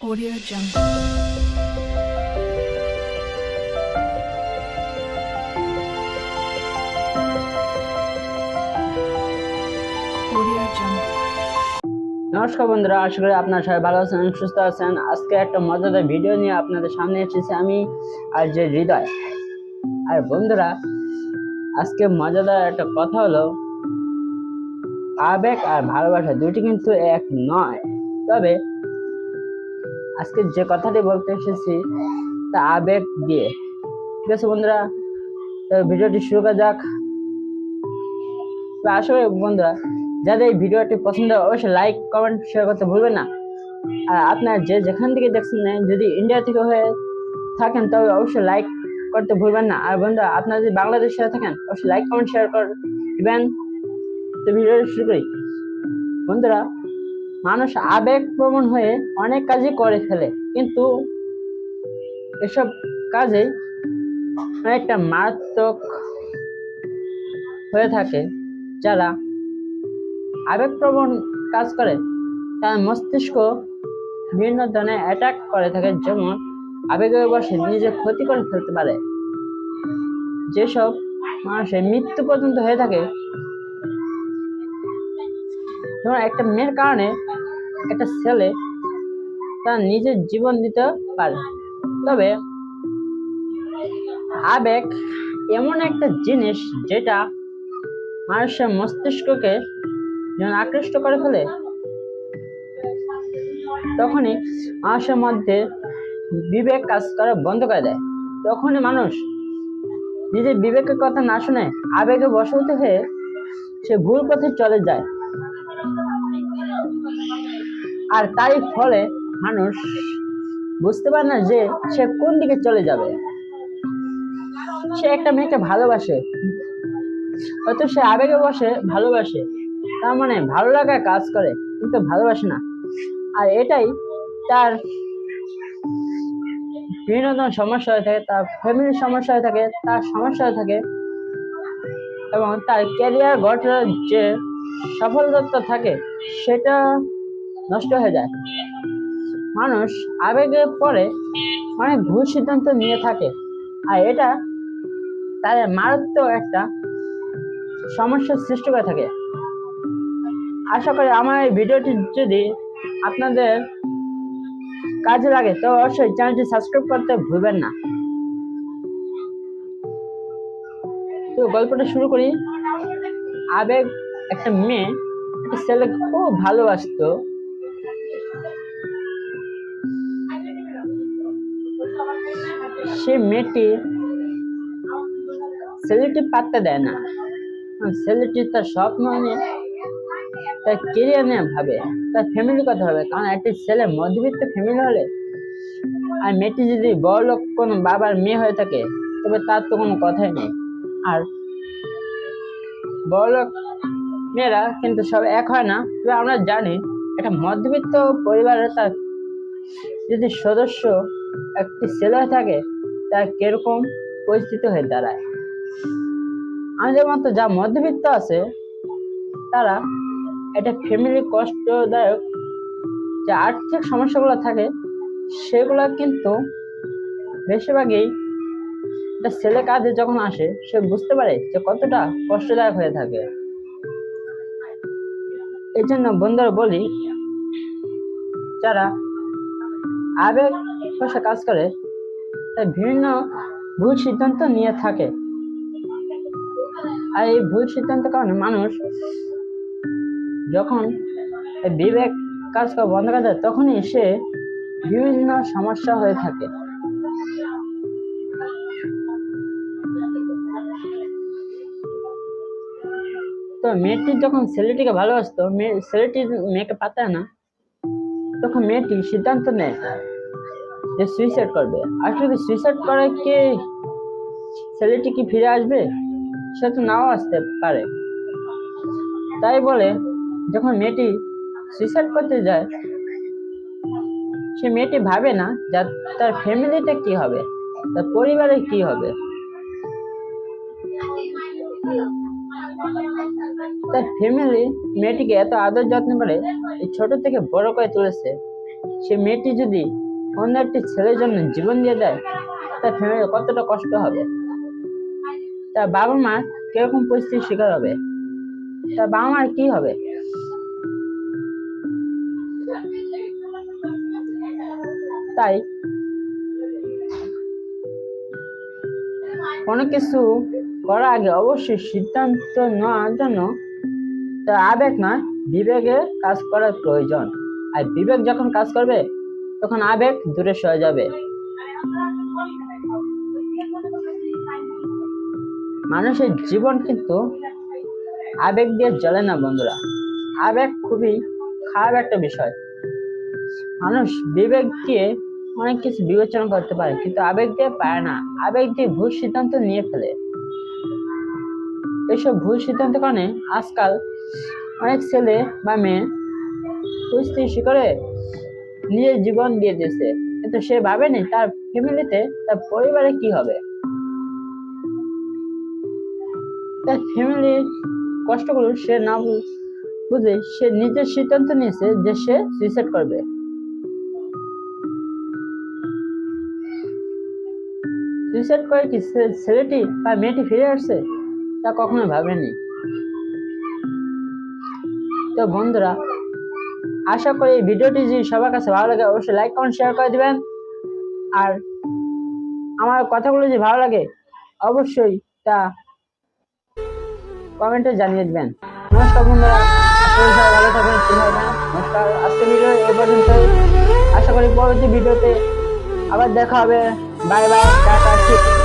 Audio Jungle. Audio Jungle. নমস্কার বন্ধুরা, আশা করি আপনারা সবাই ভালো আছেন, সুস্থ আছেন। আজকে একটা মজাদার ভিডিও নিয়ে আপনাদের সামনে এসেছি আমি আর যে হৃদয়। আর বন্ধুরা, আজকে মজাদার একটা কথা হলো, আবেগ আর ভালোবাসা দুটি কিন্তু এক নয়। তবে আজকে যে কথাটি বলতে এসেছি তা আবেগ দিয়ে। ঠিক আছে বন্ধুরা, তো ভিডিওটি শুরু করা যাক। তো আসলে বন্ধুরা, যাদের এই ভিডিওটি পছন্দ হয় অবশ্যই লাইক কমেন্ট শেয়ার করতে ভুলবেন না। আর আপনার যেখান থেকে দেখছেন না, যদি ইন্ডিয়া থেকে হয়ে থাকেন তবে অবশ্যই লাইক করতে ভুলবেন না। আর বন্ধুরা, আপনারা যদি বাংলাদেশে থাকেন অবশ্যই লাইক কমেন্ট শেয়ার করে দিবেন। তো ভিডিওটা শুরু করি। বন্ধুরা, মানুষ আবেগ প্রবণ হয়ে অনেক কাজই করে ফেলে, কিন্তু এসব কাজে অনেকটা মারাত্মক হয়ে থাকে। যারা আবেগপ্রবণ কাজ করে তার মস্তিষ্ক বিভিন্ন ধরনের অ্যাটাক করে থাকে, যেমন আবেগের বশে নিজে ক্ষতি করে ফেলতে পারে। যেসব মানুষের মৃত্যু পর্যন্ত হয়ে থাকে। যেমন একটা মেয়ের কারণে একটা ছেলে তার নিজের জীবন দিতে পারে। তবে আবেগ এমন একটা জিনিস যেটা মানুষের মস্তিষ্ককে যখন আকৃষ্ট করে ফেলে, তখনই মানুষের মধ্যে বিবেক কাজ করা বন্ধ করে দেয়। তখনই মানুষ নিজের বিবেকের কথা না শুনে আবেগে বশবর্তী হয়ে সে ভুল পথে চলে যায়। আর তাই ফলে মানুষ বুঝতে পারে না যে সে কোন দিকে চলে যাবে। সে একটা মেয়েকে ভালোবাসে, হয়তো সে আবেগে বসে ভালোবাসে, তার মানে ভালো লাগা কাজ করে, কিন্তু ভালোবাসে না। আর এটাই তার বিভিন্ন ধরনের সমস্যা হয়ে থাকে, তার ফ্যামিলির সমস্যা হয়ে থাকে, তার সমস্যা হয়ে থাকে, এবং তার ক্যারিয়ার গঠনের যে সফলতা থাকে সেটা নষ্ট হয়ে যায়। মানুষ আবেগে পড়ে অনেক ভুল সিদ্ধান্ত নিয়ে থাকে, আর এটা তাদের মারাত্মক একটা সমস্যার সৃষ্টি করে থাকে। আশা করি আমার এই ভিডিওটি যদি আপনাদের কাজে লাগে তো অবশ্যই চ্যানেলটি সাবস্ক্রাইব করতে ভুলবেন না। তো গল্পটা শুরু করি। আবেগ একটা মেয়ে একটা ছেলে খুব ভালোবাসতো। সে মেয়েটি ছেলেটি পাত্তা দেয় না। ছেলেটি তার স্বপ্ন নিয়ে, তার কেরিয়ার নিয়ে ভাবে, তার ফ্যামিলির কথা ভাবে। কারণ একটি ছেলে মধ্যবিত্ত ফ্যামিলি হলে আর মেয়েটি যদি বড়লোক কোনো বাবার মেয়ে হয়ে থাকে তবে তার তো কোনো কথাই নেই। আর বড়লোক মেয়েরা কিন্তু সব এক হয় না। তবে আমরা জানি একটা মধ্যবিত্ত পরিবারের তার যদি সদস্য একটি ছেলে হয়ে থাকে তার কিরকম পরিস্থিতি হয়ে দাঁড়ায়। আমাদের মতো যা মধ্যবিত্ত আছে তারা এটা ফ্যামিলি কষ্টদায়ক যে আর্থিক সমস্যাগুলো থাকে সেগুলো কিন্তু বেশিরভাগই একটা ছেলে কাজে যখন আসে সে বুঝতে পারে যে কতটা কষ্টদায়ক হয়ে থাকে। এই জন্য বন্ধুরা বলি, যারা আবেগ বশে কাজ করে তাই বিভিন্ন ভুল সিদ্ধান্ত নিয়ে থাকে। আর এই ভুল সিদ্ধান্তের কারণে মানুষ যখন বিবেক কাজ করা বন্ধ করে দেয় তখনই সে বিভিন্ন সমস্যা হয়ে থাকে। তো মেয়েটি যখন ছেলেটিকে ভালোবাসতো, ছেলেটি মেয়েকে পাতায় না, তখন মেয়েটি সিদ্ধান্ত নেয় যে সুইসাইড করবে। আসলে সুইসাইড করে কি ছেলেটি কি ফিরে আসবে? সে তো নাও আসতে পারে। তাই বলে যখন মেয়েটি সুইসাইড করতে যায়, সে মেয়েটি ভাবে না যে তার ফ্যামিলিতে কি হবে, তার পরিবারে কি হবে। তার ফ্যামিলি মেয়েটিকে এত আদর যত্ন করে এই ছোট থেকে বড় করে তুলেছে, সে মেয়েটি যদি অন্য একটি ছেলের জন্য জীবন দিয়ে দেয়, তার ফ্যামিলির কতটা কষ্ট হবে, তার বাবা মা কিরকম পরিস্থিতির শিকার হবে, তার বাবা মার কি হবে। তাই কোনো কিছু করার আগে অবশ্যই সিদ্ধান্ত নেওয়ার জন্য তার আবেগ নয়, বিবেকে কাজ করার প্রয়োজন। আর বিবেক যখন কাজ করবে তখন আবেগ দূরে সরে যাবে। মানুষের জীবন কিন্তু আবেগ দিয়ে জ্বলে না বন্ধুরা। আবেগ খুবই খারাপ একটা বিষয়। মানুষ বিবেক দিয়ে অনেক কিছু বিবেচনা করতে পারে, কিন্তু আবেগ দিয়ে পারে না। আবেগ দিয়ে ভুল সিদ্ধান্ত নিয়ে ফেলে। এসব ভুল সিদ্ধান্তের কারণে আজকাল অনেক ছেলে বা মেয়ে পরিস্থিতির শিকারে নিজের জীবন দিয়ে দিয়েছে, কিন্তু সে ভাবেনি তার ফ্যামিলিতে, তার পরিবারে কি হবে। তার ফ্যামিলির কষ্টগুলো সে না বুঝে সে নিজের সিদ্ধান্ত নিয়েছে যে সে সুইসাইড করবে। সুইসাইড করে কি ছেলেটি বা মেয়েটি ফিরে আসছে, তা কখনো ভাবেনি। তো বন্ধুরা, আশা করি এই ভিডিওটি যদি সবার কাছে ভালো লাগে অবশ্যই লাইক কমেন্ট শেয়ার করে দিবেন। আর আমার কথাগুলো যদি ভালো লাগে অবশ্যই তা কমেন্টে জানিয়ে দিবেন। নমস্কার বন্ধুরা, সবাই ভালো থাকবেন, নমস্কার। আজকের ভিডিও এই পর্যন্তই। আশা করি পরবর্তী ভিডিওতে আবার দেখা হবে। Bye bye, tata.